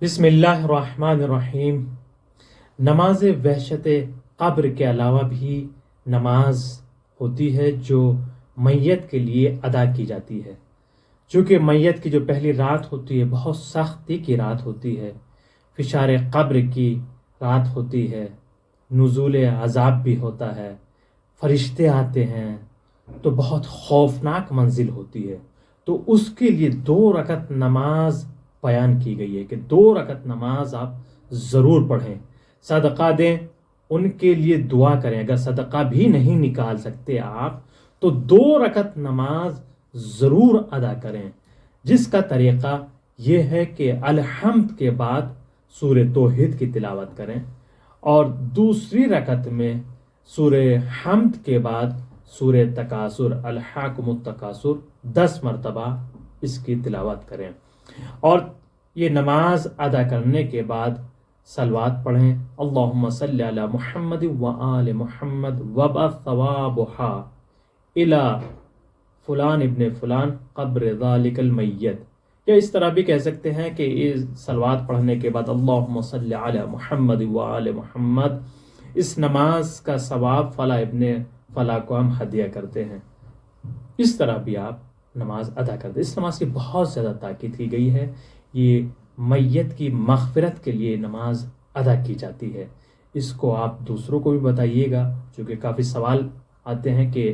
بسم اللہ الرحمن الرحیم۔ نماز وحشت قبر کے علاوہ بھی نماز ہوتی ہے جو میت کے لیے ادا کی جاتی ہے، چونکہ میت کی جو پہلی رات ہوتی ہے بہت سختی کی رات ہوتی ہے، فشار قبر کی رات ہوتی ہے، نزول عذاب بھی ہوتا ہے، فرشتے آتے ہیں، تو بہت خوفناک منزل ہوتی ہے۔ تو اس کے لیے 2 رکعت نماز بیان کی گئی ہے کہ 2 رکعت نماز آپ ضرور پڑھیں، صدقہ دیں، ان کے لیے دعا کریں۔ اگر صدقہ بھی نہیں نکال سکتے آپ تو 2 رکعت نماز ضرور ادا کریں، جس کا طریقہ یہ ہے کہ الحمد کے بعد سورہ توحید کی تلاوت کریں، اور دوسری رکعت میں سورہ حمد کے بعد سورہ تکاثر الحاکم التکاثر 10 مرتبہ اس کی تلاوت کریں، اور یہ نماز ادا کرنے کے بعد صلوات پڑھیں۔ اللہم صلی علی محمد وآل محمد وابعث ثوابها الی فلان ابن فلان قبر ذالک المیت، یا اس طرح بھی کہہ سکتے ہیں کہ اس صلوات پڑھنے کے بعد اللہم صلی علی محمد وآل محمد، اس نماز کا ثواب فلاں ابن فلاں کو ہم ہدیہ کرتے ہیں۔ اس طرح بھی آپ نماز ادا کرتے ہیں۔ اس نماز کی بہت زیادہ تاکید کی گئی ہے، یہ میت کی مغفرت کے لیے نماز ادا کی جاتی ہے۔ اس کو آپ دوسروں کو بھی بتائیے گا، چونکہ کافی سوال آتے ہیں کہ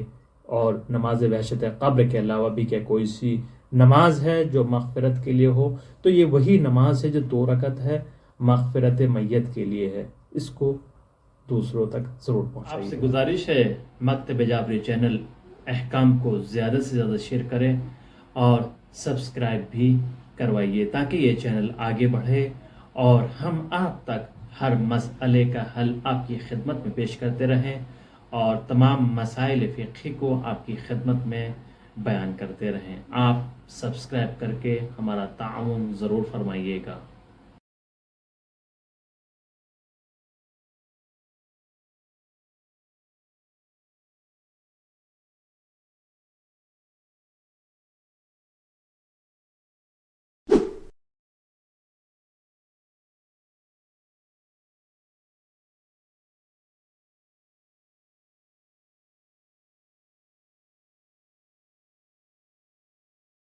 اور نماز وحشت قبر کے علاوہ بھی کیا کوئی سی نماز ہے جو مغفرت کے لیے ہو؟ تو یہ وہی نماز ہے جو 2 رکعت ہے، مغفرت میت کے لیے ہے۔ اس کو دوسروں تک ضرور پہنچائیے۔ آپ سے گزارش ہے مکتب جعفری چینل احکام کو زیادہ سے زیادہ شیئر کریں اور سبسکرائب بھی کروائیے، تاکہ یہ چینل آگے بڑھے اور ہم آپ تک ہر مسئلے کا حل آپ کی خدمت میں پیش کرتے رہیں، اور تمام مسائل فقہی کو آپ کی خدمت میں بیان کرتے رہیں۔ آپ سبسکرائب کر کے ہمارا تعاون ضرور فرمائیے گا۔